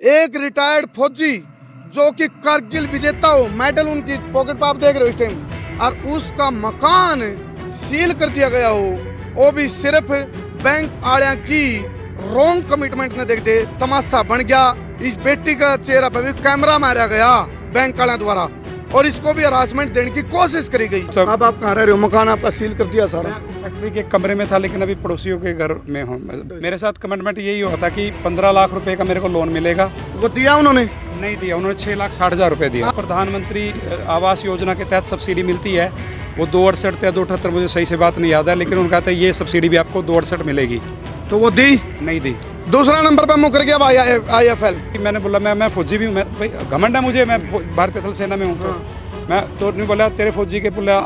एक रिटायर्ड फौजी जो कि कारगिल विजेता हो, मेडल उनकी पॉकेट पर आप देख रहे हो इस टाइम, और उसका मकान सील कर दिया गया हो, वो भी सिर्फ बैंक आलिया की रॉन्ग कमिटमेंट ने देख दे तमाशा बन गया। इस बेटी का चेहरा पर भी कैमरा मारा गया बैंक वाले द्वारा और इसको भी हरासमेंट देने की कोशिश करी गई। अब आप कहाँ रह रहे हो? मकान आपका सील कर दिया सारा। फैक्ट्री के कमरे में था, लेकिन अभी पड़ोसियों के घर में हूँ। मेरे साथ कमिटमेंट यही हुआ था कि 15 लाख रुपए का मेरे को लोन मिलेगा। वो दिया उन्होंने? नहीं दिया, उन्होंने 6,60,000 रुपए दिया। प्रधानमंत्री आवास योजना के तहत सब्सिडी मिलती है, वो 268 या 278 मुझे सही से बात नहीं याद है, लेकिन उनका था ये सब्सिडी भी आपको 268 मिलेगी। तो वो दी नहीं दी। दूसरा नंबर पर मुकर गया IFL। मैंने बोला मैं फौजी भी हूँ, घमंड है मुझे, मैं भारतीय थल सेना में हूँ। मैं तो नहीं बोला तेरे फौजी के बोला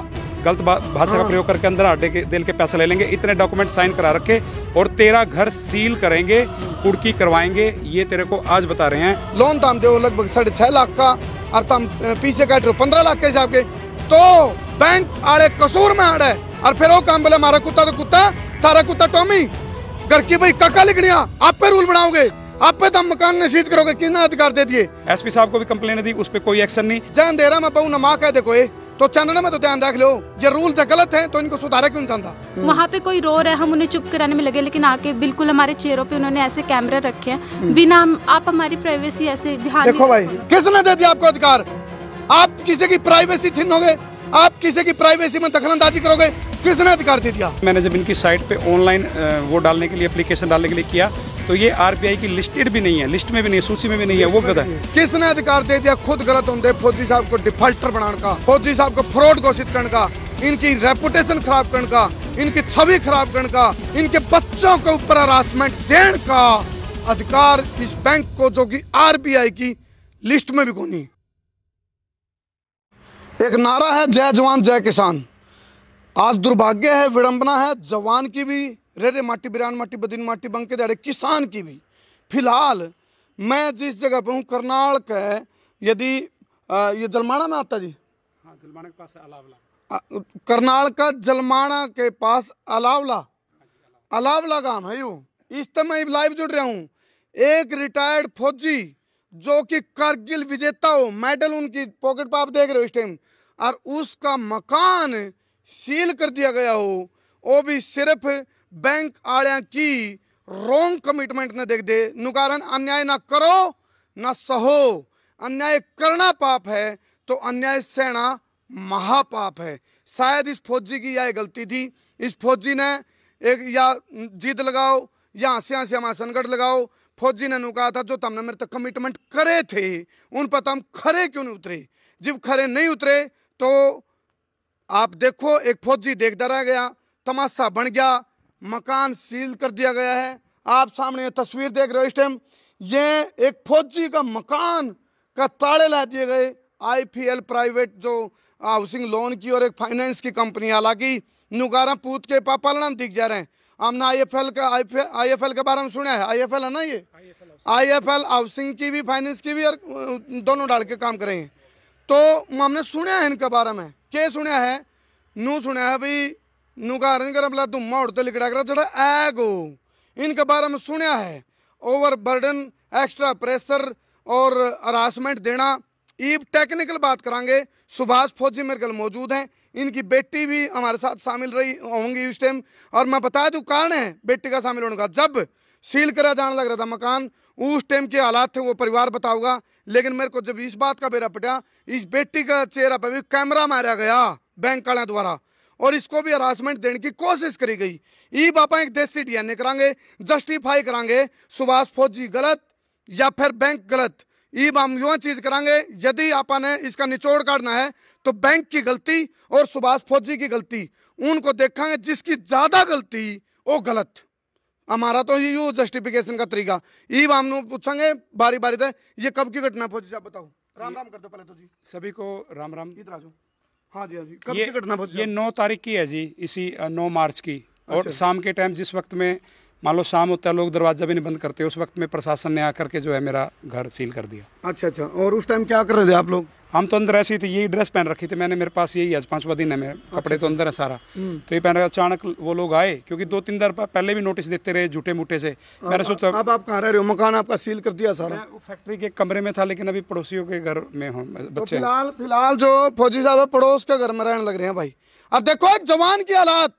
गलत भाषा का प्रयोग करके अंदर आटे के दिल के पैसे ले लेंगे, इतने डॉक्यूमेंट साइन करा रखे और तेरा घर सील करेंगे, कुड़की करवाएंगे, ये तेरे को आज बता रहे हैं। लोन ताम दो लगभग 6.5 लाख का और तुम पीछे काट रहे हो 15 लाख के हिसाब के, तो बैंक आड़े कसूर में आड़े और फिर वो काम बोले हमारा कुत्ता तो कुत्ता, तारा कुत्ता टॉमी, घर की भाई काका लिखनिया आप पे रूल बनाओगे, आप पे तो मकान नसीद करोगे, कितना अधिकार दे दिए? SP साहब को भी कंप्लेन दी, उस पर कोई एक्शन नहीं। जान दे रहा मैं बहु नमा कह दे कोई तो चंदना में तो ध्यान रख लो, ये रूल जो गलत है तो इनको सुधारा क्यों चाहता? वहाँ पे कोई रो रहा है, हम उन्हें चुप कराने में लगे, लेकिन आके बिल्कुल हमारे चेहरों पे उन्होंने ऐसे कैमरे रखे हैं बिना आप हमारी प्राइवेसी ऐसे ध्यान। देखो भाई, किसने दे दिया आपको अधिकार? आप किसी की प्राइवेसी छीनोगे, आप किसी की प्राइवेसी में दखलंदाजी करोगे, किसने अधिकार दे दिया? मैंने जब इनकी साइट पे ऑनलाइन वो डालने के लिए एप्लीकेशन डालने के लिए किया तो ये RBI की लिस्टेड भी नहीं है, लिस्ट में भी नहीं है, सूची में भी नहीं है, वो पता है। किसने अधिकार दे दिया? खुद गलत होंगे फौजी साहब को डिफॉल्टर बनाने का, फौजी साहब को फ्रॉड घोषित करने का, इनकी रेपुटेशन खराब करने का, इनकी छवि खराब करने का, इनके बच्चों के ऊपर हरासमेंट देने का अधिकार इस बैंक को, जो कि RBI की लिस्ट में भी कोई नहीं। एक नारा है जय जवान जय किसान। आज दुर्भाग्य है, विडंबना है, जवान की भी रेरे माटी बिरान माटी बदीन माटी बंके दाड़े किसान की भी। फिलहाल मैं जिस जगह पे हूँ करनाल का, यदि ये जलमाना में आता जी, हाँ, जलमाना के पास अलावला, करनाल का जलमाना के पास अलावला गांव है। यूँ इस तरह मैं लाइव जुड़ रहा हूँ। एक रिटायर्ड फौजी जो कि कारगिल विजेता हो, मेडल उनकी पॉकेट पर आप देख रहे हो इस टाइम, और उसका मकान सील कर दिया गया हो, वो भी सिर्फ बैंक आलिया की रॉन्ग कमिटमेंट ने देख दे। नुकारण अन्याय ना करो ना सहो, अन्याय करना पाप है तो अन्याय सहना महापाप है। शायद इस फौजी की यह गलती थी। इस फौजी ने एक या जीत लगाओ या हंसी हमारा संकट लगाओ, फौजी ने कहा था जो तुमने मेरे तक कमिटमेंट करे थे उन पर तुम खरे क्यों नहीं उतरे? जब खरे नहीं उतरे तो आप देखो एक फौजी देखता रह गया, तमाशा बन गया, मकान सील कर दिया गया है। आप सामने ये तस्वीर देख रहे हो इस टाइम, ये एक फौजी का मकान का ताले ला दिए गए। IFL प्राइवेट जो हाउसिंग लोन की और एक फाइनेंस की कंपनी, हालांकि नुगारा पूत के पापा नाम दिख जा रहे हैं। हमने IFL के बारे में सुना है, IFL है ना, ये IFL हाउसिंग की भी फाइनेंस की भी और दोनों डाल के काम करेंगे। तो हमने सुना है इनके बारे में, क्या सुना है? नू सुना है भाई नुकार नहीं कर तुम मोड़ते लिखड़ा कर जड़ा एगो, इनके बारे में सुना है। ओवर बर्डन, एक्स्ट्रा प्रेशर और हरासमेंट देना। ये टेक्निकल बात करांगे। सुभाष फौजी मेरे कल मौजूद हैं, इनकी बेटी भी हमारे साथ शामिल रही होंगी इस टाइम, और मैं बता दूं कारण है बेटी का शामिल होने का। जब सील करा जाने लग रहा था मकान, उस टाइम के हालात थे वो परिवार बताऊंगा, लेकिन मेरे को जब इस बात का बेरा पटा, इस बेटी का चेहरा पर भी कैमरा मारा गया बैंक वाले द्वारा और इसको भी हरासमेंट देने की कोशिश करी गई। ये बापा एक देसी DNA करांगे, जस्टिफाई करांगे सुभाष फौजी गलत या फिर बैंक गलत। ये हम यूँ चीज करांगे, यदि आपा ने इसका निचोड़ काटना है तो बैंक की गलती और सुभाष फौजी की गलती उनको देखेंगे, जिसकी ज्यादा गलती वो गलत। हमारा तो ये जस्टिफिकेशन का तरीका। ये हम पूछेंगे बारी बारी से, ये कब की घटना फौजी साहब बताओ? राम राम कर दो पहले तो जी सभी को राम राम। इधर आ जाओ। हाँ जी, हाँ जी, कब की घटना फौजी? ये 9 तारीख की है जी, इसी 9 मार्च की। और शाम के टाइम जिस वक्त में मान लो शाम होता है, लोग दरवाजा भी नहीं बंद करते, उस वक्त में प्रशासन ने आकर के जो है मेरा घर सील कर दिया। अच्छा अच्छा, और उस टाइम क्या कर रहे थे आप लोग? हम तो अंदर ऐसे ही थे, यही ड्रेस पहन रखी थी मैंने, मेरे पास यही आज 5वां दिन है, मेरे कपड़े तो अंदर है सारा। तो ये पहन रखा, अचानक वो लोग आए, क्योंकि 2-3 दिन पहले भी नोटिस देते रहे झूठे मूठे से। मैंने सोचा अब आप कहाँ रह रहे हो? मकान आपका सील कर दिया सारा? मैं फैक्ट्री के कमरे में था, लेकिन अभी पड़ोसियों के घर में हूँ, तो बच्चे। फिलहाल जो फौजी साहब है पड़ोस के घर में रहने लग रहे हैं भाई। अब देखो एक जवान की हालात,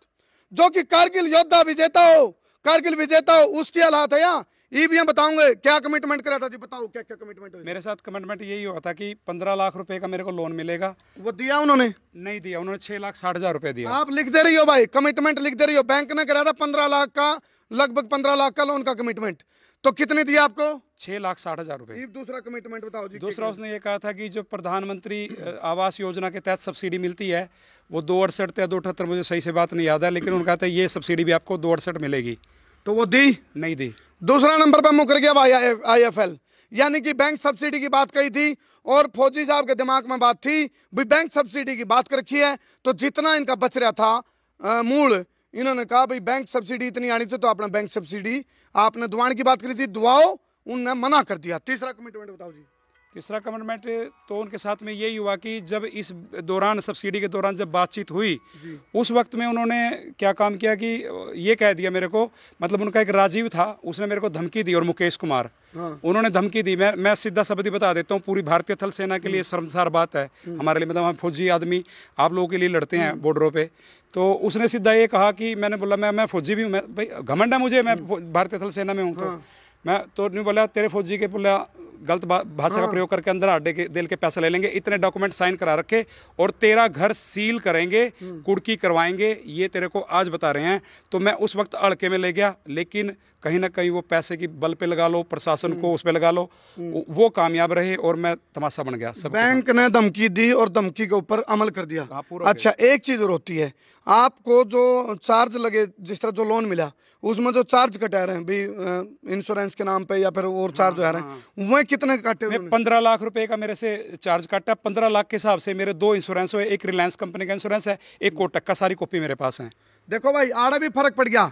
जो कि कारगिल योद्धा विजेता हो, कारगिल विजेता हो, उसकी हालात है यहाँ। ये भी हम बताऊंगे क्या कमिटमेंट करा था जी, बताओ क्या क्या कमिटमेंट हुई? मेरे साथ कमिटमेंट यही हुआ था कि 15 लाख रुपए का मेरे को लोन मिलेगा। वो दिया उन्होंने? नहीं दिया, उन्होंने 6,60,000 रुपए दिया। आप लिख दे रही हो भाई, कमिटमेंट लिख दे रही हो। बैंक ने करा था 15 लाख का, लगभग 15 लाख का लोन का कमिटमेंट, तो कितने दिया आपको? 6,60,000 रुपए। दूसरा कमिटमेंट बताओ जी। दूसरा उसने ये कहा था कि जो प्रधानमंत्री आवास योजना के तहत सब्सिडी मिलती है, वो 268 या 278, मुझे सही से बात नहीं याद है, लेकिन उन्होंने कहा था ये सब्सिडी भी आपको 268 मिलेगी। तो वो दी? नहीं दी। दूसरा नंबर पर मुकर गया IFL, यानी कि बैंक सब्सिडी की बात कही थी, और फौजी साहब के दिमाग में बात थी भी बैंक सब्सिडी की बात कर रखी है, तो जितना इनका बच रहा था मूल, इन्होंने कहा भाई बैंक सब्सिडी इतनी आनी थी, तो अपना बैंक सब्सिडी, आपने दुआन की बात करी थी, दुआओ, उनने मना कर दिया। तीसरा कमिटमेंट बताओ जी। तीसरा कमिटमेंट तो उनके साथ में यही हुआ कि जब इस दौरान, सब्सिडी के दौरान जब बातचीत हुई, उस वक्त में उन्होंने क्या काम किया कि ये कह दिया मेरे को, मतलब उनका एक राजीव था, उसने मेरे को धमकी दी, और मुकेश कुमार, उन्होंने धमकी दी। मैं सीधा शब्द ही बता देता हूँ, पूरी भारतीय थल सेना के लिए शर्मसार बात है हमारे लिए, मतलब हम फौजी आदमी आप लोगों के लिए लड़ते हैं बॉर्डरों पे। तो उसने सीधा ये कहा कि, मैंने बोला मैं फौजी भी हूँ, मैं भाई घमंड है मुझे, मैं भारतीय थल सेना में हूँ, तो मैं तो नहीं बोला तेरे फौजी के बोला गलत भाषा का प्रयोग करके अंदर आड़े के दिल के पैसे ले लेंगे, इतने डॉक्यूमेंट साइन करा रखे, और तेरा घर सील करेंगे, कुड़की करवाएंगे, ये तेरे को आज बता रहे हैं। तो मैं उस वक्त अड़के में ले गया, लेकिन कहीं ना कहीं वो पैसे की बल पे लगा लो, प्रशासन को उस पे लगा लो, वो कामयाब रहे और मैं तमाशा बन गया। सब बैंक ने धमकी दी और धमकी के ऊपर अमल कर दिया। अच्छा, एक चीज और होती है, आपको जो चार्ज लगे, जिस तरह जो लोन मिला, उसमें जो चार्ज कटा रहे हैं भी इंश्योरेंस के नाम पे या फिर और चार्ज आ रहे हैं, वह कितने काटे? 15 लाख रुपए का मेरे से चार्ज काटा। 15 लाख के हिसाब से मेरे 2 इंश्योरेंस हुए, एक रिलायंस कंपनी का इंश्योरेंस है, एक कोटक का, सारी कॉपी मेरे पास है। देखो भाई, आड़े भी फर्क पड़ गया,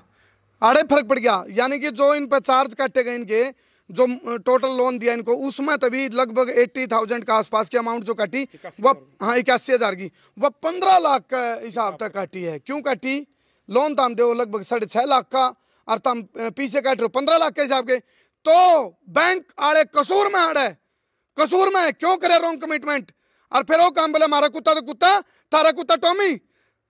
आड़े फर्क पड़ गया, यानी कि जो इन पर चार्ज काटे गए, इनके जो टोटल लोन दिया इनको, उसमें तभी लगभग 80,000 का आसपास की अमाउंट जो काटी, वह 81,000 की, वह 15 लाख का हिसाब तक काटी है। क्यों काटी? लोन तो हम दो लगभग 6.5 लाख का, और तुम पीछे काट रहे हो 15 लाख के हिसाब के। तो बैंक आड़े कसूर में, आड़े कसूर में, क्यों करे रॉन्ग कमिटमेंट? और फिर वो काम बोले, हमारा कुत्ता तो कुत्ता, तारा कुत्ता टॉमी,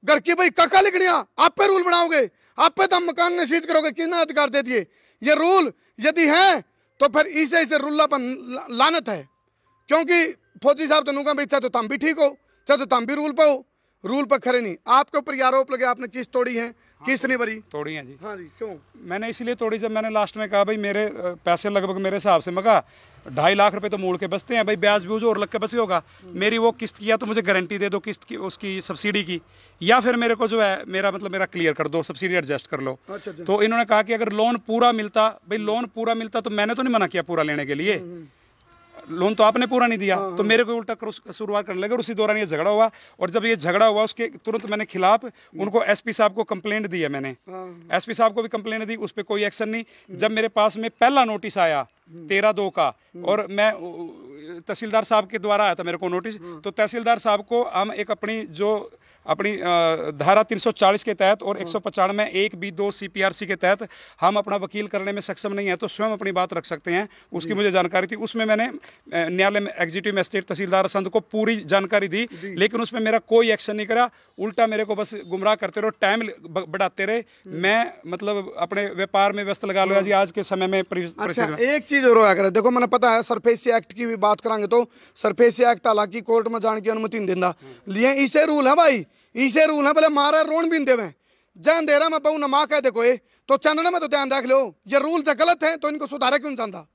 घर की भाई काका लिखनिया, आप पे रूल बनाओगे, आप पे तो मकान नशीद करोगे, किसने अधिकार दे दिए? ये रूल यदि है तो फिर इसे रूल्ला पर लानत है, क्योंकि फौजी साहब तो नुका भाई, चाहे तो तुम भी ठीक हो, चाहे तो तुम भी रूल पर हो, रूल पर खड़े नहीं। आपके ऊपर आरोप लगे आपने किस्त तोड़ी है, किस्त नहीं भरी? तोड़ी है जी। हाँ जी, क्यों? मैंने इसलिए तोड़ी, जब मैंने लास्ट में कहा भाई मेरे पैसे लगभग मेरे हिसाब से मगा 2.5 लाख रुपए तो मूल के बचते हैं भाई, ब्याज ब्यूज और लग के बचे होगा, मेरी वो किस्त की या तो मुझे गारंटी दे दो किस्त की, उसकी सब्सिडी की, या फिर मेरे को जो है मेरा मतलब मेरा क्लियर कर दो, सब्सिडी एडजस्ट कर लो। अच्छा। तो इन्होंने कहा कि अगर लोन पूरा मिलता, भाई लोन पूरा मिलता तो मैंने तो नहीं मना किया पूरा लेने के लिए, लोन तो आपने पूरा नहीं दिया, तो मेरे को उल्टा शुरुआत करने लगे, और उसी दौरान ये झगड़ा हुआ। और जब ये झगड़ा हुआ उसके तुरंत मैंने खिलाफ उनको एसपी साहब को कंप्लेंट दी है, मैंने एसपी साहब को भी कंप्लेंट दी, उस पर कोई एक्शन नहीं। जब मेरे पास में पहला नोटिस आया 13/2 का, और मैं तहसीलदार साहब के द्वारा आया था मेरे को नोटिस, तो तहसीलदार साहब को हम एक अपनी धारा 340 के तहत और 195 1B2 CPRC के तहत हम अपना वकील करने में सक्षम नहीं है, तो स्वयं अपनी बात रख सकते हैं, उसकी मुझे जानकारी थी। उसमें मैंने न्यायालय में एग्जीक्यूटिव मजिस्ट्रेट तहसीलदार संध को पूरी जानकारी दी, लेकिन उसमें मेरा कोई एक्शन नहीं करा, उल्टा मेरे को बस गुमराह करते रहो, टाइम बढ़ाते रहे। मैं मतलब अपने व्यापार में व्यस्त लगा लो जी आज के समय में। अच्छा, एक चीज और होया करे, देखो मैंने पता है सरफेसी एक्ट की भी बात करांगे, तो सरफेसी एक्ट हालांकि कोर्ट में जाने की अनुमति नहीं देता, लिए इसे रूल है भाई, इसे रूल है, बोले मारा रोन भी देवे जान दे रहा मैं बहु नमा कह देखो ये तो चंदने में तो ध्यान रख लो, ये रूल जो गलत है तो इनको सुधारा क्यों चाहता?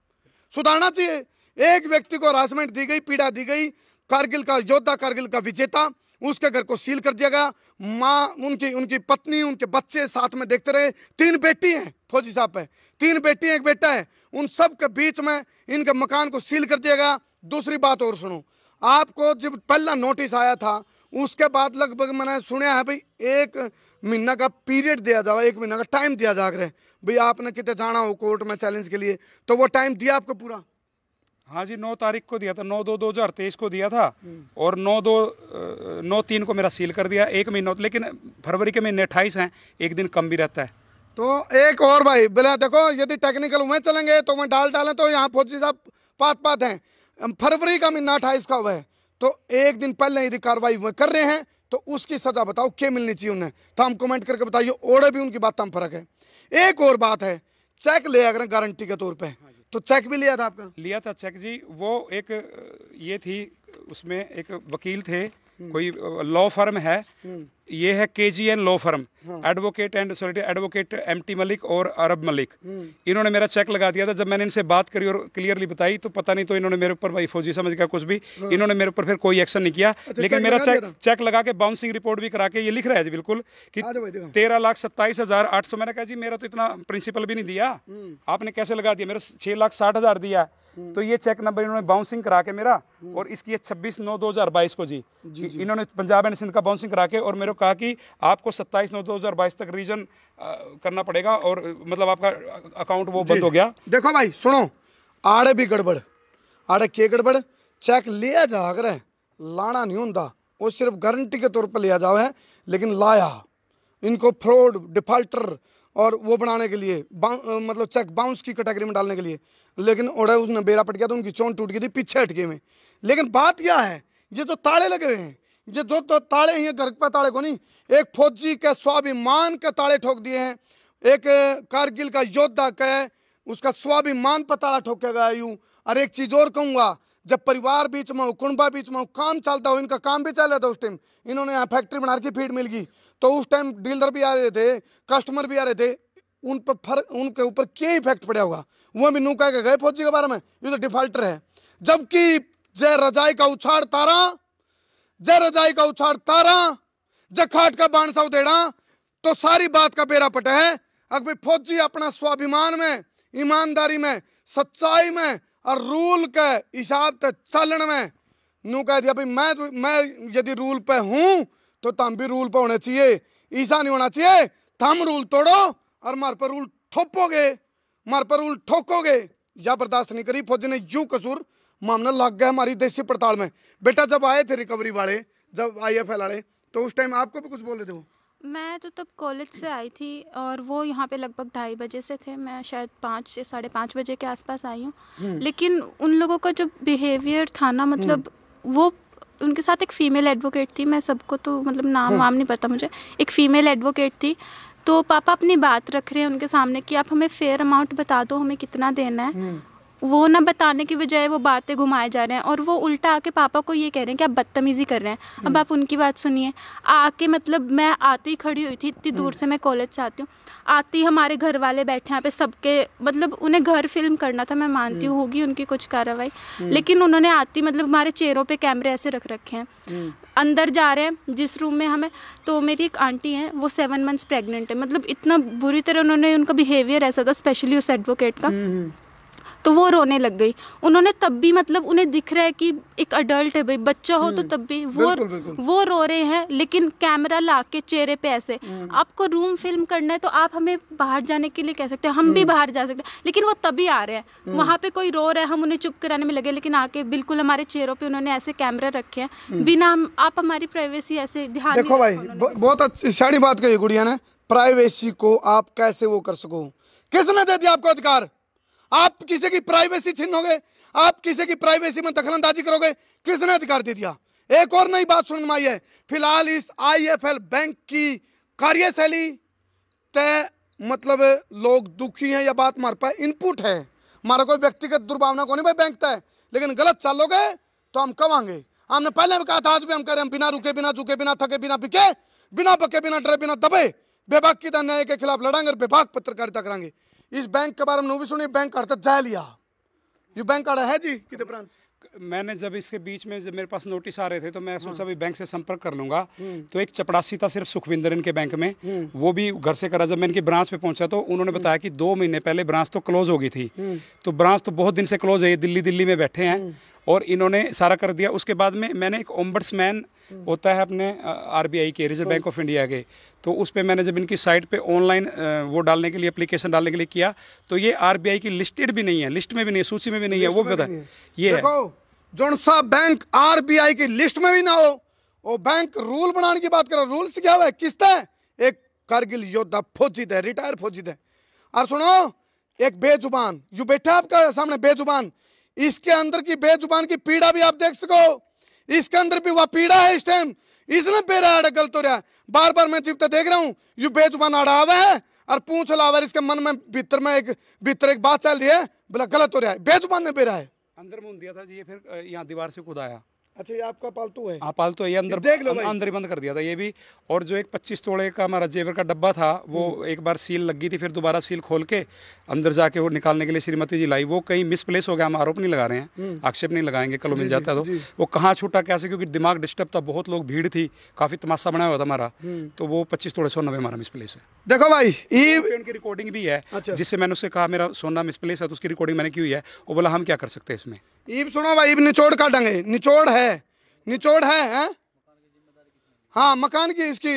सुधारना चाहिए। एक व्यक्ति को हरासमेंट दी गई, पीड़ा दी गई, कारगिल का योद्धा, कारगिल का विजेता, उसके घर को सील कर दिया गया, माँ उनकी पत्नी, उनके बच्चे साथ में देखते रहे, 3 बेटी हैं फौजी साहब पे, 3 बेटी हैं, 1 बेटा है, उन सब के बीच में इनके मकान को सील कर दिया गया। दूसरी बात और सुनो, आपको जब पहला नोटिस आया था उसके बाद लगभग मैंने सुना है भाई 1 महीना का पीरियड दिया जाए, 1 महीना का टाइम दिया जा रहा है, भाई आपने कितने जाना हो कोर्ट में चैलेंज के लिए, तो वो टाइम दिया आपको पूरा? हाँ जी, 9 तारीख को दिया था, 9/2/2023 को दिया था, और 9/3 को मेरा सील कर दिया, 1 महीना। लेकिन फरवरी के महीने 28 हैं, एक दिन कम भी रहता है। तो एक और भाई बोला, देखो यदि टेक्निकल में चलेंगे तो मैं डालें तो यहाँ फौजी साहब पात हैं। फरवरी का महीना 28 का हुआ है, तो एक दिन पहले यदि कार्रवाई हुए कर रहे हैं तो उसकी सजा बताओ क्या मिलनी चाहिए उन्हें, तो हम कमेंट करके बताइए। ओढ़े भी उनकी बात में फर्क है। एक और बात है, चेक ले अगर गारंटी के तौर पे, तो चेक भी लिया था आपका? लिया था चेक जी। वो एक ये थी, उसमें एक वकील थे, कोई लॉ फर्म है, ये है KGN law firm, advocate and solicitor advocate MT Malik और अरब मलिक। इन्होंने मेरा चेक लगा दिया था। जब मैंने इनसे बात करी और क्लियरली बताई तो पता नहीं, तो इन्होंने मेरे ऊपर, भाई फौजी समझ गया कुछ भी, इन्होंने मेरे ऊपर फिर कोई एक्शन नहीं किया। लेकिन मेरा चेक लगा के बाउंसिंग रिपोर्ट भी करा के ये लिख रहा है जी बिल्कुल कि 13,27,800। मैंने कहा जी मेरा तो इतना प्रिंसिपल भी नहीं दिया, आपने कैसे लगा दिया? मेरा 6,60,000 दिया। तो ये चेक नंबर इन्होंने बाउंसिंग करा के मेरा, और इसकी 26/9/2022 को जी इन्होंने पंजाब एंड सिंध का बाउंसिंग करा के और मेरे को कहा कि आपको 27/9/2022 तक रीजन करना पड़ेगा, और मतलब आपका अकाउंट वो बंद हो गया। देखो भाई सुनो, आड़े भी गड़बड़, आड़े के गड़बड़, चेक लिया जा अगर है, लाना नहीं होता, वो सिर्फ गारंटी के तौर पर लिया जाओ है, लेकिन लाया इनको फ्रॉड डिफॉल्टर और वो बनाने के लिए, मतलब चेक बाउंस की कैटेगरी में डालने के लिए। लेकिन ओढ़े उसने बेरा पट गया तो उनकी चोट टूट गई थी पीछे हटके में। लेकिन बात यह है, ये जो ताले लगे हुए हैं, ये जो तो ताले हैं, घर पे ताले को नहीं, एक फौजी के स्वाभिमान के ताले ठोक दिए हैं। एक कारगिल का योद्धा के उसका स्वाभिमान पर ताला ठोका गया यूं। और एक चीज और कहूंगा, जब परिवार बीच में हो, कुंबा बीच में हो, काम चलता हो, इनका काम भी चल रहा था उस टाइम, इन्होंने यहाँ फैक्ट्री बना के फीड मिल गई, तो उस टाइम डीलर भी आ रहे थे, कस्टमर भी आ रहे थे, उन पर उनके ऊपर क्या इफेक्ट पड़ा होगा, वो भी नू कह के गए फौजी के बारे में, ये तो डिफॉल्टर है। जबकि जय रजाई का उछाड़ तारा, जय रजाई का उछाड़ तारा, जय खाट का बाणसा उधेड़ा, तो सारी बात का बेरा पटा है। अगर फौजी अपना स्वाभिमान में, ईमानदारी में, सच्चाई में और रूल के हिसाब से चलन में नू कह दिया भाई मैं यदि रूल पे हूं तो तुम भी रूल पे होने चाहिए, ऐसा नहीं होना चाहिए तुम रूल तोड़ो और मार पर रूल ठोपोगे, मार पर रूल ठोकोगे। या बर्दाश्त नहीं करी फौजी ने, यूं कसूर मामला लग गया हमारी देसी पड़ताल में। बेटा जब आए थे रिकवरी वाले, जब IFL वाले, तो उस टाइम आपको भी कुछ बोल रहे थे वो? मैं तो तब कॉलेज से आई थी और वो यहाँ पे लगभग 2:30 बजे से थे, मैं शायद 5 से 5:30 बजे के आसपास आई हूँ। लेकिन उन लोगों का जो बिहेवियर था ना, मतलब वो, उनके साथ एक फ़ीमेल एडवोकेट थी, मैं सबको तो मतलब नाम वाम नहीं पता मुझे, एक फ़ीमेल एडवोकेट थी। तो पापा अपनी बात रख रहे हैं उनके सामने कि आप हमें फेयर अमाउंट बता दो, हमें कितना देना है। वो ना बताने की बजाय वो बातें घुमाए जा रहे हैं, और वो उल्टा आके पापा को ये कह रहे हैं कि आप बदतमीज़ी कर रहे हैं। अब आप उनकी बात सुनिए। आके मतलब मैं आती खड़ी हुई थी, इतनी दूर से मैं कॉलेज से आती हूँ, आती हमारे घर वाले बैठे यहाँ पे, सबके मतलब उन्हें घर फिल्म करना था, मैं मानती हूँ होगी उनकी कुछ कार्रवाई, लेकिन उन्होंने आती मतलब हमारे चेहरों पे कैमरे ऐसे रख रखे हैं। अंदर जा रहे हैं जिस रूम में हमें, तो मेरी एक आंटी हैं वो 7 मंथ्स प्रेग्नेंट है। मतलब इतना बुरी तरह उन्होंने, उनका बिहेवियर ऐसा था, स्पेशली उस एडवोकेट का। तो वो रोने लग गई। उन्होंने तब भी मतलब उन्हें दिख रहा है कि एक अडल्ट है भाई, बच्चा हो तो तब भी वो रो रहे हैं, लेकिन कैमरा ला के चेहरे पे ऐसे। आपको रूम फिल्म करना है तो आप हमें बाहर जाने के लिए कह सकते हैं, हम भी बाहर जा सकते हैं, लेकिन वो तभी आ रहे हैं। वहाँ पे कोई रो रहा है, हम उन्हें चुप कराने में लगे, लेकिन आके बिल्कुल हमारे चेहरों पे उन्होंने ऐसे कैमरा रखे हैं, बिना आप हमारी प्राइवेसी ऐसे ध्यान। देखो भाई बहुत अच्छी सारी बात कही गुड़िया ने, प्राइवेसी को आप कैसे वो कर सको, किसने दे दिया आपको अधिकार? आप किसी की प्राइवेसी छीनोगे, आप किसी की प्राइवेसी में दखलंदाजी करोगे, किसने अधिकार दे दिया? एक और नई बात सुनने में आई है, फिलहाल इस IFL बैंक की कार्यशैली तय मतलब लोग दुखी हैं, या बात हमारे पास इनपुट है, हमारा कोई व्यक्तिगत दुर्भावना को नहीं भाई बैंक तय, लेकिन गलत चलोगे तो हम कमांगे। हमने पहले भी कहा था, आज भी हम कह रहे हैं, बिना रुके, बिना झुके, बिना थके, बिना बिके, बिना बके, बिना डरे, बिना दबे बेबाक की अन्याय के खिलाफ लड़ांगे और बेबाक पत्रकारिता करांगे। इस बैंक के बारे में भी सुनिए, बैंक कार्ड जा लिया, ये बैंक कार्ड है जी कितने ब्रांच? मैंने जब इसके बीच में जब मेरे पास नोटिस आ रहे थे तो मैं सोचा भी बैंक से संपर्क कर लूंगा। तो एक चपड़ासी था सिर्फ सुखविंदर इनके बैंक में, वो भी घर से करा। जब मैं इनकी ब्रांच पे पहुंचा तो उन्होंने बताया कि 2 महीने पहले ब्रांच तो क्लोज हो गई थी। तो ब्रांच तो बहुत दिन से क्लोज है, दिल्ली में बैठे हैं और इन्होंने सारा कर दिया। उसके बाद में मैंने एक ओम्बड्समैन होता है अपने RBI के, रिजर्व बैंक ऑफ इंडिया के। तो उस पे मैंने जब इनकी साइट पे ऑनलाइन वो डालने के लिए, एप्लीकेशन डालने के लिए किया, तो ये RBI की लिस्टेड भी नहीं है, लिस्ट में भी नहीं है, सूची में भी नहीं है, वो बता ये है। जोन सा बैंक RBI की लिस्ट में भी ना हो, वो बैंक रूल बनाने की बात कर रहा है। रूल्स क्या हुआ है, किसता है? एक कारगिल योद्धा फौजी थे, रिटायर फौजी थे। और सुनो, एक बेजुबान यू बैठा आपका सामने, बेजुबान, इसके अंदर की बेजुबान की पीड़ा भी आप देख सको। इसके अंदर भी वह पीड़ा है इस टाइम, इसने बेरा आड़ा गलत हो रहा है। बार बार मैं जीवता देख रहा हूँ, यू बेजुबान आड़ा आवा है और पूछ लावा, इसके मन में भीतर एक बात चल रही है, बोला गलत हो रहा है, बेजुबान ने बेरा है। अंदर मुंह दिया था जी, ये फिर यहाँ दीवार से कूद आया। अच्छा, ये आपका पालतू है? हाँ पालतू है, ये अंदर अंदर ही बंद कर दिया था ये भी। और जो एक 25 तोड़े का हमारा जेवर का डब्बा था, वो एक बार सील लग गई थी, फिर दोबारा सील खोल के अंदर जाके वो निकालने के लिए श्रीमती जी लाई। वो कहीं मिसप्लेस हो गया, हम आरोप नहीं लगा रहे हैं, आक्षेप नहीं लगाएंगे, कल मिल जाता है तो वो कहाँ छूटा कैसे, क्योंकि दिमाग डिस्टर्ब था, बहुत लोग, भीड़ थी, काफी तमाशा बनाया हुआ था हमारा। तो वो 25 तोड़े सोना भी हमारा मिसप्लेस है। देखो भाई, उनकी रिकॉर्डिंग भी है। अच्छा। जिससे मैंने उससे कहा मेरा सोना मिसप्लेस है, तो उसकी रिकॉर्डिंग मैंने की हुई है। वो बोला हम क्या कर सकते हैं इसमें। ईब सुनो भाई, ईब निचोड़ काटेंगे, निचोड़ है, निचोड़ है? हाँ, मकान की इसकी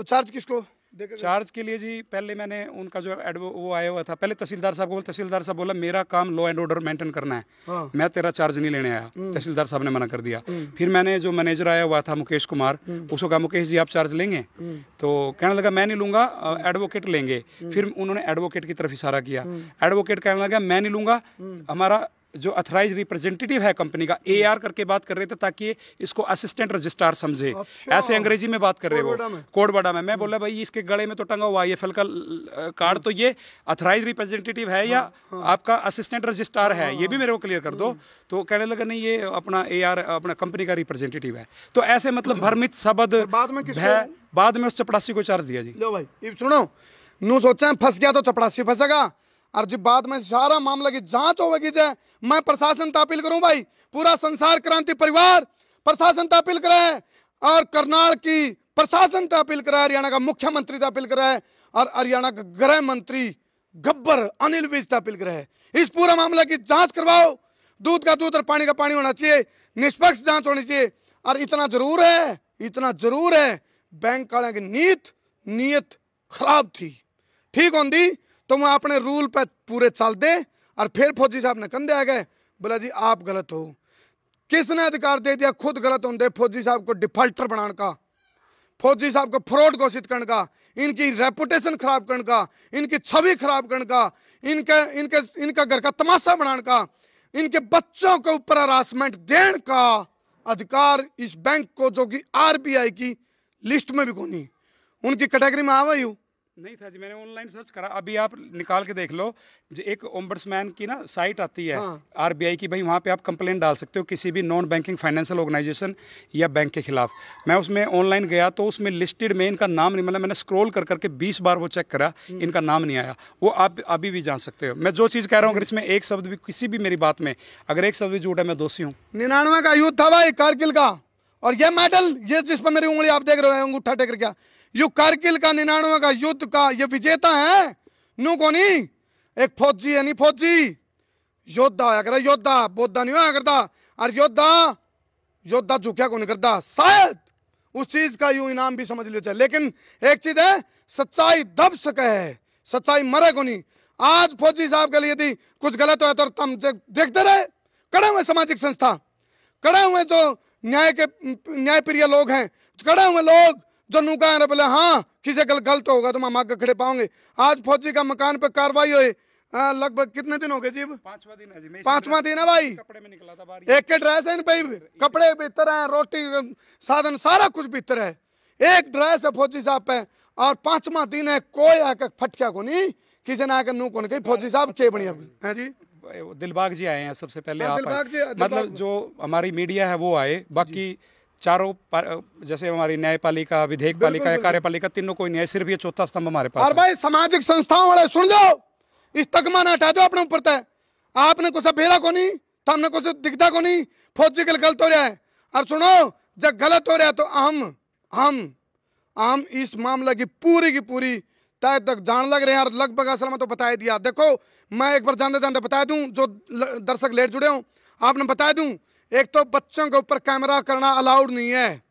चार्ज किसको देखेगा? चार्ज के लिए जी पहले मैंने उनका जो वो आया हुआ था, पहले तहसीलदार साहब को बोला, तहसीलदार साहब बोला मेरा काम लॉ एंड ऑर्डर मेंटेन करना है। हाँ। मैं तेरा चार्ज नहीं लेने आया। तहसीलदार साहब ने मना कर दिया। फिर मैंने जो मैनेजर आया हुआ था मुकेश कुमार, उसको कहा मुकेश जी आप चार्ज लेंगे? तो कहने लगा मैं नहीं लूंगा, एडवोकेट लेंगे। फिर उन्होंने एडवोकेट की तरफ इशारा किया। एडवोकेट कहने लगा मैं नहीं लूंगा, हमारा जो अथराइज रिप्रेजेंटेटिव है कंपनी का, AR करके बात कर रहे थे ताकि इसको असिस्टेंट रजिस्ट्रार समझे। अच्छा। ऐसे अंग्रेजी में बात कर रहे हो, कोडबड़ा में। मैं बोला भाई इसके गले में तो टंगा हुआ IFL का कार्ड, तो ये अथराइज रिप्रेजेंटेटिव है या आपका असिस्टेंट रजिस्ट्रार है, ये भी मेरे को क्लियर कर दो। तो कहने लगा नहीं ये अपना AR अपना कंपनी का रिप्रेजेंटेटिव है। तो ऐसे मतलब भ्रमित शब्द, बाद में उस चपड़ासी को चार्ज दिया जी। लो भाई सुनो, नू सोचा फंस गया तो चपड़ासी फंसेगा, और जब बाद में सारा मामला की जांच होगी जाए, मैं प्रशासन से अपील करूं भाई, पूरा संसार क्रांति परिवार प्रशासन से अपील करा है, और करनाल की प्रशासन से अपील करा है, हरियाणा का मुख्यमंत्री से अपील करा है, और हरियाणा का गृह मंत्री गब्बर अनिल विज से अपील करा है। इस पूरा मामला की जांच करवाओ, दूध का दूध और पानी का पानी होना चाहिए, निष्पक्ष जांच होनी चाहिए। और इतना जरूर है बैंक वाले की नीयत खराब थी, ठीक होंगी तो मैं अपने रूल पे पूरे चल दे। और फिर फौजी साहब ने कंधे आ गए, बोला जी आप गलत हो। किसने अधिकार दे दिया खुद गलत होंगे फौजी साहब को डिफॉल्टर बनाने का, फौजी साहब को फ्रॉड घोषित करने का, इनकी रेपुटेशन खराब करने का, इनकी छवि खराब करने का, इनका घर का तमाशा बनाने का, इनके बच्चों के ऊपर हरासमेंट देने का अधिकार इस बैंक को, जो कि RBI की लिस्ट में भी कोई नहीं, उनकी कैटेगरी में आवा ही नहीं था जी। मैंने ऑनलाइन सर्च करा, अभी आप निकाल के देख लो, जो एक ओम्बड्समैन की ना साइट आती है। हाँ। RBI की, भाई वहाँ पे आप कंप्लेंट डाल सकते हो किसी भी नॉन बैंकिंग फाइनेंशियल ऑर्गेनाइजेशन या बैंक के खिलाफ। मैं उसमें ऑनलाइन गया तो उसमें लिस्टेड में इनका नाम नहीं मिला, मैंने स्क्रॉल कर करके 20 बार वो चेक करा, इनका नाम नहीं आया। वो आप अभी भी जान सकते हो। मैं जो चीज़ कह रहा हूँ, अगर इसमें एक शब्द भी, किसी भी मेरी बात में अगर एक शब्द भी झूठ है, मैं दोषी हूँ। 99 का युद्ध था भाई कारगिल का, और ये मेडल, ये जिस पर मेरी उंगली आप देख रहे हो अंगूठा टेक क्या, यू कारगिल का 99 का युद्ध का ये विजेता है। नु कोनी एक फौजी है, नहीं फौजी योद्धा होया कर, योद्धा बोद्धा नहीं होया करता। और योद्धा झुकिया को नहीं करता, शायद उस चीज का यूं इनाम भी समझ लिया चाहिए। लेकिन एक चीज है, सच्चाई दब सके है, सच्चाई मरे को नहीं। आज फौजी साहब के लिए यदि कुछ गलत हो तो तुम देखते रहे, कड़े हुए सामाजिक संस्था, कड़े हुए जो न्यायप्रिय लोग हैं, कड़े हुए लोग जो नुका है बोले हाँ किसी गलत होगा तो हम आगे खड़े पाओगे। आज फौजी का मकान पे कार्रवाई हुई, लगभग कितने दिन हो गए जी? 5वां दिन है जी। 5वां दिन है भाई। कपड़े में निकला था बाहर, एक के ड्रेस है भाई, कपड़े भीतर है, रोटी साधन सारा कुछ भीतर है, एक ड्रेस है फौजी साहब पे। और 5वां दिन है, कोई आकर फटकिया को नहीं, किसी ने आकर नू को नहीं, फौजी साहब के बढ़िया है जी। दिलबाग जी आए हैं सबसे पहले, आप मतलब जो हमारी मीडिया है वो आए, बाकी चारों जैसे हमारी न्यायपालिका, विधेयक पालिका या कार्यपालिका, तीनों कोई नहीं है, सिर्फ ये चौथा स्तंभ हमारे पास। और भाई सामाजिक संस्थाओं वाले सुन जाओ, इस तकमा ना हटा दो अपने ऊपर तय। आपने कुछ भेड़ा को नहीं, तो हमने कुछ दिखता को नहीं, फौजी के गलत हो रहा है। और सुनो, जब गलत हो रहा है तो हम इस मामले की पूरी तय तक जान लग रहे हैं। और लगभग असल में तो बता दिया। देखो मैं एक बार जानते बता दूं, जो दर्शक लेट जुड़े हों, आपने बता दूं, एक तो बच्चों के ऊपर कैमरा करना अलाउड नहीं है,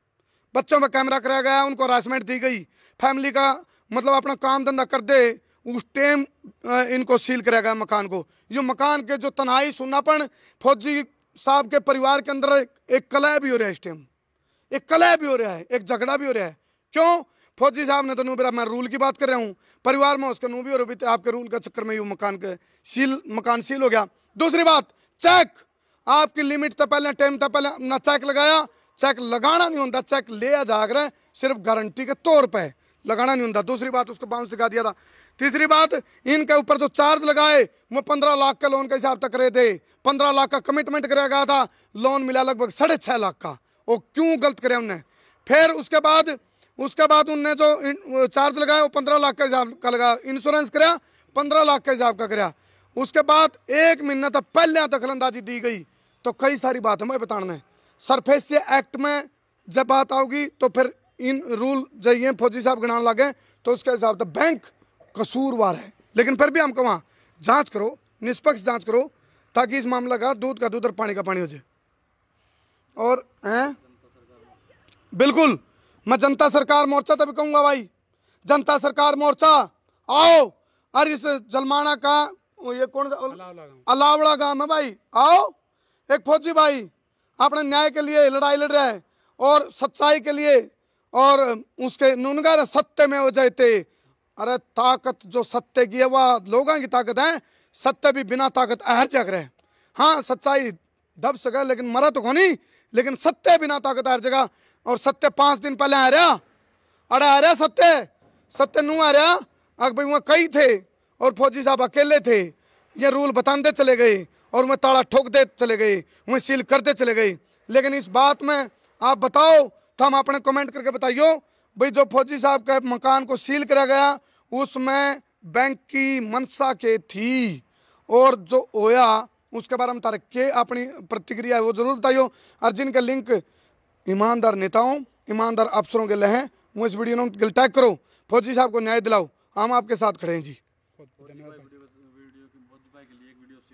बच्चों पर कैमरा कराया गया, उनको हरासमेंट दी गई, फैमिली का मतलब अपना काम धंधा कर दे, उस टाइम इनको सील कराया गया मकान को। ये मकान के जो तन्हाई सुन्नापन, फौजी साहब के परिवार के अंदर एक कलह भी हो रहा है, इस टाइम एक कलह भी हो रहा है, एक झगड़ा भी हो रहा है। क्यों? फौजी साहब ने तो नू, मैं रूल की बात कर रहा हूँ, परिवार में उसका नू भी हो रहा है, आपके रूल का चक्कर में ये मकान सील हो गया। दूसरी बात, चेक आपकी लिमिट तो पहले टाइम तो पहले ना चेक लगाया, चेक लगाना नहीं होता, चेक ले जाग रहे सिर्फ गारंटी के तौर पे, लगाना नहीं होता। दूसरी बात, उसको बाउंस दिखा दिया था। तीसरी बात, इनके ऊपर जो चार्ज लगाए वो 15 लाख का लोन के हिसाब तक करे थे, 15 लाख का कमिटमेंट कराया गया था, लोन मिला लगभग 6.5 लाख का। वो क्यों गलत करे हमने? फिर उसके बाद उनने जो चार्ज लगाया वो 15 लाख का हिसाब का लगा, इंश्योरेंस कराया 15 लाख के हिसाब का कराया। उसके बाद 1 महीना तक पहले दखलंदाजी दी गई। तो कई सारी बात हमें बताना है। सरफेस एक्ट में जब बात आओगी तो फिर इन रूल जाइए फौजी साहब गिनाने लगे तो उसके हिसाब से बैंक कसूरवार है। लेकिन फिर भी हमको वहाँ जांच करो, निष्पक्ष जांच करो, ताकि इस मामला का दूध और पानी का पानी हो जाए। और बिल्कुल मैं जनता सरकार मोर्चा तभी कहूँगा भाई, जनता सरकार मोर्चा आओ, और इस जलमाना का ये कौन सा अलावड़ा गांव है भाई, आओ। एक फौजी भाई अपने न्याय के लिए लड़ाई लड़ रहा है और सच्चाई के लिए, और उसके नुनगर सत्य में हो जाते। अरे ताकत जो सत्य की है वह लोगों की ताकत है, सत्य भी बिना ताकत हर जगह रहे। हाँ सच्चाई दब सके लेकिन मरा तो नहीं, लेकिन सत्य बिना ताकत हर जगह। और सत्य 5 दिन पहले आ रहा, अरे आ रहा सत्य नू आ रहा। अगर भाई वहाँ कई थे और फौजी साहब अकेले थे, ये रूल बताते चले गए और मैं ताला ठोकते चले गए, वह सील करते चले गए। लेकिन इस बात में आप बताओ तो हम अपने कमेंट करके बताइयो भाई, जो फौजी साहब के मकान को सील करा गया उसमें बैंक की मंशा के थी, और जो होया उसके बारे में तारे के अपनी प्रतिक्रिया है वो जरूर बताइयो। और जिनके लिंक ईमानदार नेताओं, ईमानदार अफसरों के लिए हैं, वो इस वीडियो में टैग करो, फौजी साहब को न्याय दिलाओ, हम आपके साथ खड़े हैं जी।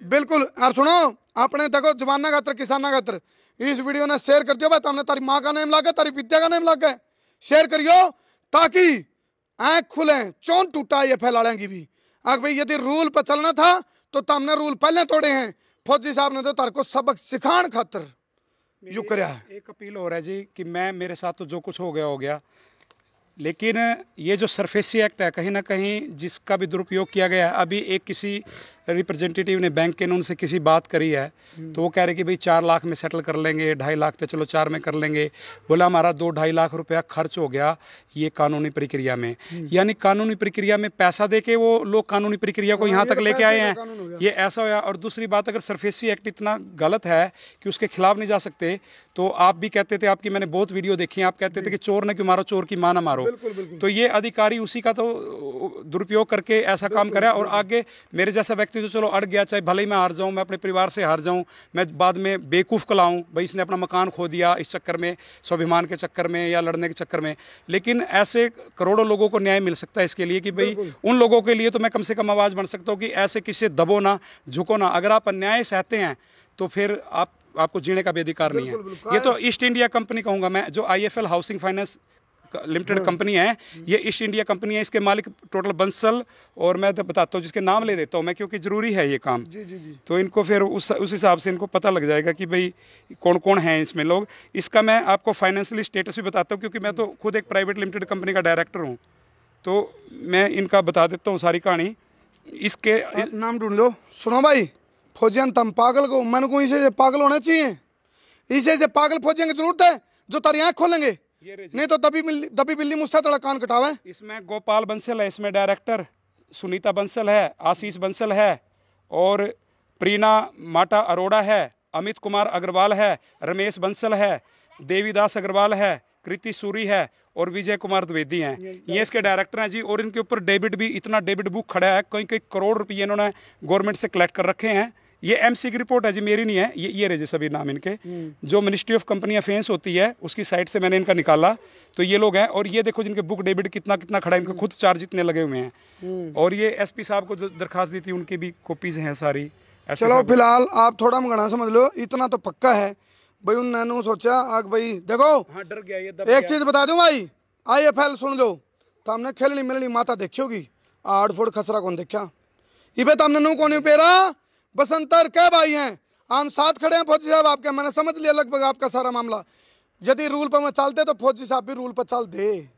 बिल्कुल। और सुनो, आपने देखो जवाना खातर किसाना खातर इस वीडियो ने शेयर कर दियो भाई, तुमने तारी माँ का नाम लगा, तारी विद्या का नाम लगा, शेयर करियो ताकि आँख खुले, चौन टूटा ये फैलाने की भी। अगर भाई यदि रूल पर चलना था तो तुमने रूल पहले तोड़े हैं, फौजी साहब ने तो तार को सबक सिखाने खातर यू कराया है। एक अपील हो रहा है जी कि मैं, मेरे साथ तो जो कुछ हो गया, लेकिन ये जो सरफेसी एक्ट है कहीं ना कहीं जिसका भी दुरुपयोग किया गया है। अभी एक किसी रिप्रेजेंटेटिव ने बैंक के उनसे किसी बात करी है तो वो कह रहे कि भाई 4 लाख में सेटल कर लेंगे, 2.5 लाख तो चलो 4 में कर लेंगे। बोला हमारा 2-2.5 लाख रुपया खर्च हो गया ये कानूनी प्रक्रिया में। यानी कानूनी प्रक्रिया में पैसा दे के वो लोग कानूनी प्रक्रिया को यहाँ तक लेके आए हैं, ये ऐसा होया। और दूसरी बात, अगर सरफेसी एक्ट इतना गलत है कि उसके खिलाफ नहीं जा सकते, तो आप भी कहते थे, आपकी मैंने बहुत वीडियो देखी है, आप कहते थे कि चोर ने क्यों मारो, चोर की मां ना मारो। तो ये अधिकारी उसी का तो दुरुपयोग करके ऐसा काम करे। और आगे मेरे जैसा व्यक्ति तो चलो अड़ गया, चाहे भले ही मैं हार जाऊं, मैं अपने परिवार से हार जाऊं, मैं बाद में बेवकूफ़ कहलाऊं भाई इसने अपना मकान खो दिया इस चक्कर में, स्वाभिमान के चक्कर में या लड़ने के चक्कर में। लेकिन ऐसे करोड़ों लोगों को न्याय मिल सकता है इसके लिए कि भाई उन लोगों के लिए तो मैं कम से कम आवाज़ बन सकता हूँ कि ऐसे किसी दबो ना, झुको ना। अगर आप अन्याय सहते हैं तो फिर आपको जीने का भी अधिकार नहीं है। ये तो ईस्ट इंडिया कंपनी कहूँगा मैं, जो IFL housing finance limited company है, ये ईस्ट इंडिया कंपनी है। इसके मालिक टोटल बंसल, और मैं तो बताता हूँ जिसके नाम ले देता हूँ मैं, क्योंकि ज़रूरी है ये काम। जी जी जी। तो इनको फिर उस हिसाब से इनको पता लग जाएगा कि भाई कौन कौन है इसमें लोग। इसका मैं आपको फाइनेंशियली स्टेटस भी बताता हूँ, क्योंकि मैं तो खुद एक प्राइवेट लिमिटेड कंपनी का डायरेक्टर हूँ, तो मैं इनका बता देता हूँ सारी कहानी। इसके नाम ढूंढ लो। सुनो भाई, फौजियन तम पागल को, मन को इसे पागल होना चाहिए, इसे से पागल फौजियों की जरूरत है जो तारी आँख खोलेंगे, नहीं तो दबी बिल्ली मुझसे तड़ा कान कटावे। इसमें गोपाल बंसल है, इसमें डायरेक्टर सुनीता बंसल है, आशीष बंसल है, और प्रीना माटा अरोड़ा है, अमित कुमार अग्रवाल है, रमेश बंसल है, देवीदास अग्रवाल है, कृति सूरी है, और विजय कुमार द्विवेदी हैं। ये इसके डायरेक्टर हैं जी। और इनके ऊपर डेबिट भी, इतना डेबिट बुक खड़ा है, कई करोड़ रुपये इन्होंने गवर्नमेंट से कलेक्ट कर रखे हैं। ये MC की रिपोर्ट है जी, मेरी नहीं है। ये रहे जी सभी नाम इनके, जो मिनिस्ट्री ऑफ कंपनी अफेंस होती है उसकी साइट से मैंने इनका निकाला, तो ये लोग हैं। और ये देखो जिनके बुक डेबिट कितना खड़ा है, इनके खुद चार्ज इतने लगे हुए हैं। और ये SP साहब को जो दरखास्त दी थी उनकी भी कॉपीज हैं सारी। चलो फिलहाल आप थोड़ा मंगना समझ लो, इतना तो पक्का है भाई उन्होंने सोचा आग भाई देखो हाँ डर गया ये एक चीज बता दूं भाई, IFL सुन लो, तो हमने खेलनी मिलनी माता देखी होगी, 8 फुट खसरा कौन देखा इबे, तो हमने नू कौन पेरा बसंतर क्या भाई हैं, हम साथ खड़े हैं फौजी साहब आपके, मैंने समझ लिया लगभग आपका सारा मामला, यदि रूल पर मैं चलते तो फौजी साहब भी रूल पर चल दे,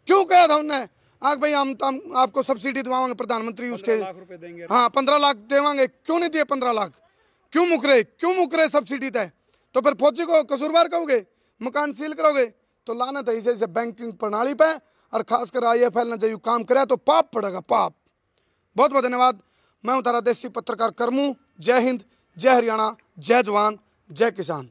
क्यों कहा था उन्होंने आग भाई हम आपको सब्सिडी दिवाएंगे प्रधानमंत्री उसके, 15 लाख रुपए देंगे। हाँ 15 लाख देवांगे, क्यों नहीं दिए 15 लाख, क्यों मुकरे सब्सिडी तय, तो फिर फौजी को कसूरवार कहोगे, मकान सील करोगे, तो लानत है इसे बैंकिंग प्रणाली पे, और खासकर IFL ने जो काम करे तो पाप पड़ेगा पाप। बहुत बहुत धन्यवाद। मैं हूं तारा देसी पत्रकार करमू। जय हिंद, जय हरियाणा, जय जवान, जय किसान।